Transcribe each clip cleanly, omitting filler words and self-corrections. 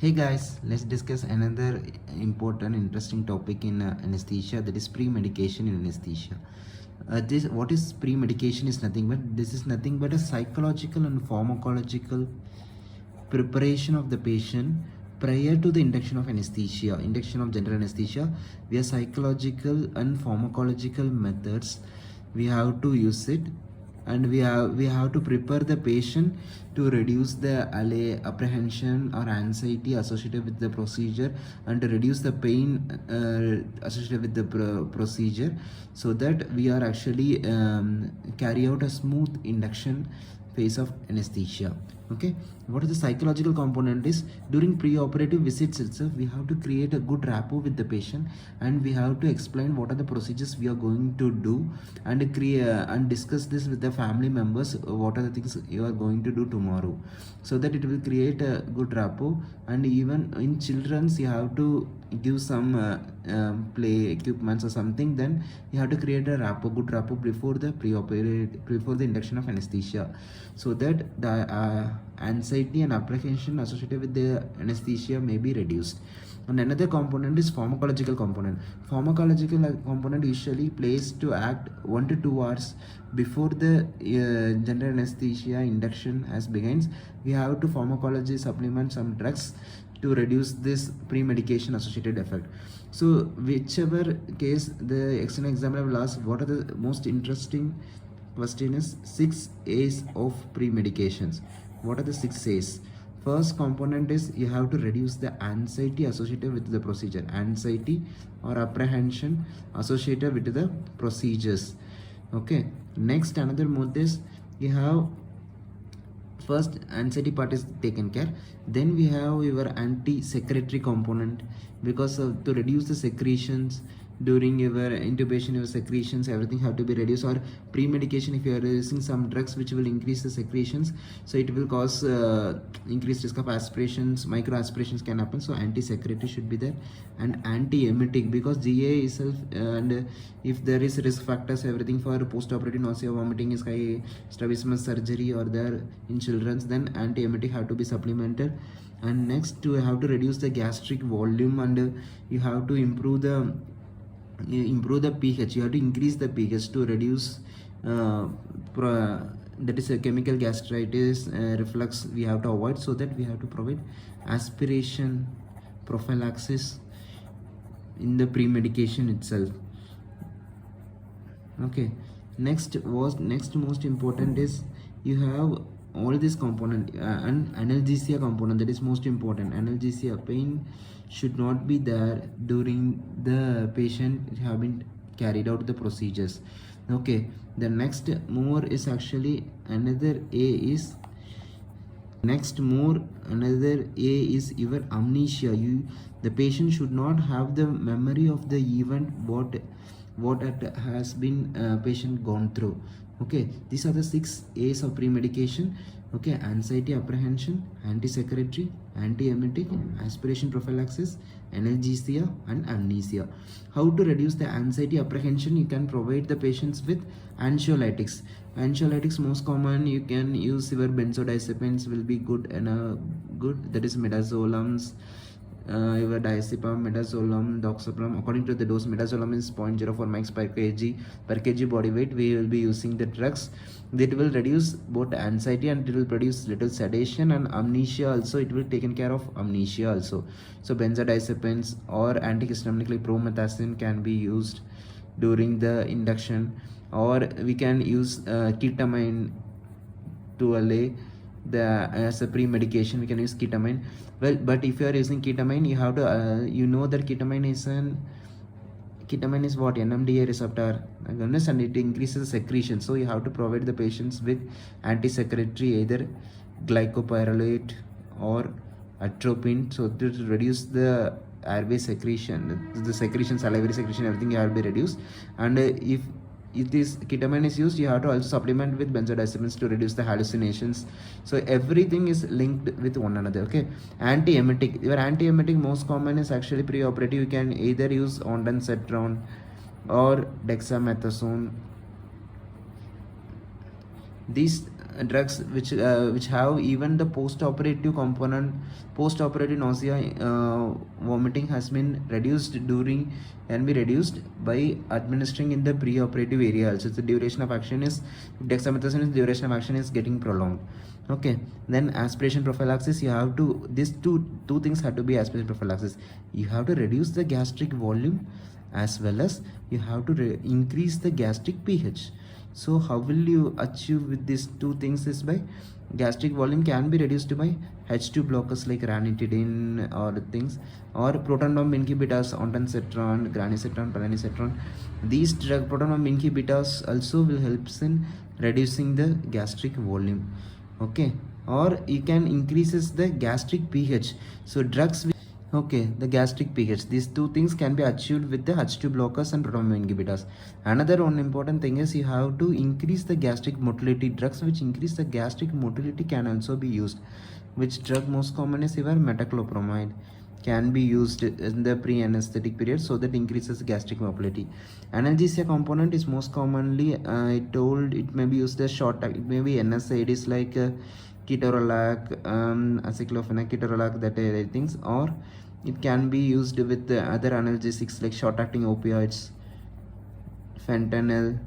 Hey guys, let's discuss another important, interesting topic in anesthesia, that is pre-medication in anesthesia. This what is pre-medication is nothing but this is nothing but a psychological and pharmacological preparation of the patient prior to the induction of anesthesia, induction of general anesthesia. Via psychological and pharmacological methods, we have to use it, and we have to prepare the patient to reduce the apprehension or anxiety associated with the procedure, and to reduce the pain associated with the procedure, so that we are actually carry out a smooth induction phase of anesthesia. Okay, what is the psychological component is, during pre-operative visits itself we have to create a good rapport with the patient, and we have to explain what are the procedures we are going to do, and create and discuss this with the family members, what are the things you are going to do tomorrow, so that it will create a good rapport. And even in children's, you have to give some play equipments or something, then you have to create a good rapport before the before the induction of anesthesia, so that the anxiety and apprehension associated with the anesthesia may be reduced. And another component is pharmacological component. Pharmacological component usually plays to act 1 to 2 hours before the general anesthesia induction has begins. We have to pharmacology supplement some drugs to reduce this pre-medication associated effect. So whichever case, the external examiner will ask what are the most interesting question is 6 A's of pre-medications. What are the 6 A's? First component is you have to reduce the anxiety associated with the procedure, anxiety or apprehension associated with the procedures. Okay, next another mode is you have first anxiety part is taken care, then we have your anti-secretory component, because to reduce the secretions during your intubation, your secretions everything have to be reduced, or pre-medication if you are using some drugs which will increase the secretions, so it will cause increased risk of aspirations, micro aspirations can happen, so anti-secretory should be there. And anti-emetic, because GA itself, and if there is risk factors everything for post-operative nausea, vomiting, is high, strabismus surgery or there in children's, then anti-emetic have to be supplemented. And next you have to reduce the gastric volume, and you have to improve the pH. You have to increase the pH to reduce that is a chemical gastritis, reflux we have to avoid, so that we have to provide aspiration prophylaxis in the pre-medication itself. Okay, next most important is you have all this component, and analgesia component, that is most important. Analgesia, pain should not be there during the patient have been carried out the procedures. Okay, the next more is actually another A is another A is your amnesia. The patient should not have the memory of the event what it has been patient gone through. Okay, these are the 6 A's of pre-medication. Okay, anxiety, apprehension, anti-secretory, anti-emetic, aspiration prophylaxis, analgesia, and amnesia. How to reduce the anxiety, apprehension? You can provide the patients with anxiolytics. Anxiolytics most common, you can use your benzodiazepines will be good, and good, that is midazolam, your diazepam, midazolam, doxapram. According to the dose, midazolam is 0.04 mg per kg body weight. We will be using the drugs that will reduce both anxiety, and it will produce little sedation, and amnesia also, it will taken care of amnesia also. So benzodiazepines or antihistaminic like promethazine can be used during the induction, or we can use ketamine to allay the as a pre-medication. We can use ketamine. Well, but if you are using ketamine, you have to you know that ketamine is what, NMDA receptor agonist, and it increases secretion, so you have to provide the patients with anti-secretory, either glycopyrrolate or atropine, so to reduce the airway secretion, the secretion, salivary secretion, everything you have to be reduced. And if this ketamine is used, you have to also supplement with benzodiazepines to reduce the hallucinations. So everything is linked with one another. Okay, anti-emetic, your anti-emetic most common is actually pre-operative. You can either use ondansetron or dexamethasone. These drugs which have even the post-operative component. Post-operative nausea, vomiting has been reduced can be reduced by administering in the pre-operative area also. The duration of action is, dexamethasone duration of action is getting prolonged. Okay, then aspiration prophylaxis, you have to, these two things have to be aspiration prophylaxis. You have to reduce the gastric volume, as well as you have to increase the gastric pH. So how will you achieve with these two things? Is by gastric volume can be reduced by H2 blockers like ranitidine or things, or proton pump inhibitors, ondansetron, granisetron, palanesetron. These proton pump inhibitors also will help in reducing the gastric volume. Okay, or you can increases the gastric pH. So drugs with, okay, the gastric pH, these two things can be achieved with the H2 blockers and proton pump inhibitors. Another one important thing is you have to increase the gastric motility. Drugs which increase the gastric motility can also be used. Which drug most common is your metoclopramide, can be used in the pre-anesthetic period, so that increases gastric motility. Analgesia component is most commonly I told it may be used as short, it may be NSAIDs like ketorolac, aceclofenac, ketorolac, that things, or it can be used with other analgesics like short-acting opioids, fentanyl,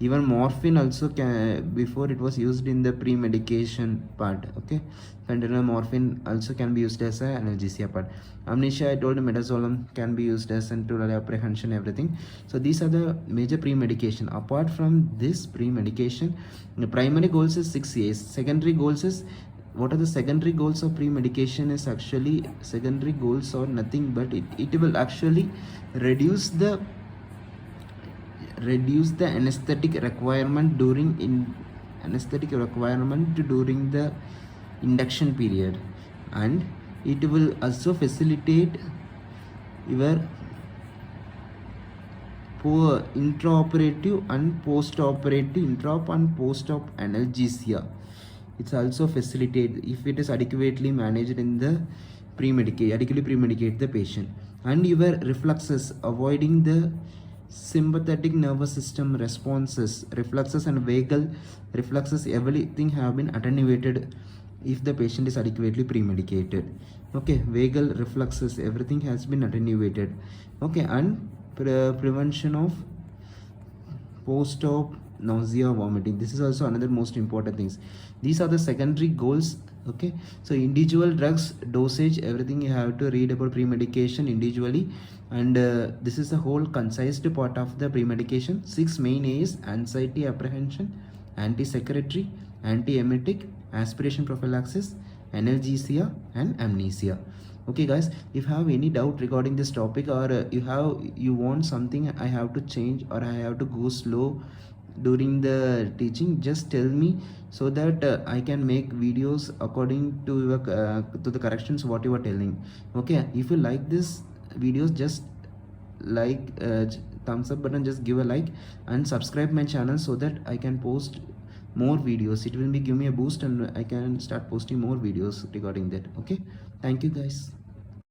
even morphine also can, before it was used in the pre-medication part. Okay, fentanyl, morphine also can be used as an analgesia part. Amnesia, I told midazolam can be used as to apprehension, everything. So these are the major pre-medication. Apart from this pre-medication, the primary goals is 6 A's. Secondary goals is, what are the secondary goals of pre-medication? Is actually, secondary goals are nothing but it will actually reduce the anesthetic requirement during the induction period, and it will also facilitate your intraoperative and post-operative, intraop and post-op analgesia. It's also facilitate if it is adequately managed in the adequately pre-medicate the patient. And your reflexes, avoiding the sympathetic nervous system responses, reflexes and vagal reflexes, everything have been attenuated if the patient is adequately pre-medicated. Okay, vagal reflexes, everything has been attenuated. Okay, and prevention of post-op nausea, vomiting, this is also another most important things. These are the secondary goals. Okay, so individual drugs, dosage, everything you have to read about pre-medication individually, and this is the whole concise part of the pre-medication. 6 main A's: anxiety, apprehension, anti-secretory, anti-emetic, aspiration prophylaxis, analgesia, and amnesia. Okay guys, if you have any doubt regarding this topic, or you want something I have to change, or I have to go slow during the teaching, just tell me, so that I can make videos according to your to the corrections what you are telling. Okay, if you like this videos, just like thumbs up button, just give a like, and subscribe my channel so that I can post more videos. It will be give me a boost, and I can start posting more videos regarding that. Okay, thank you guys.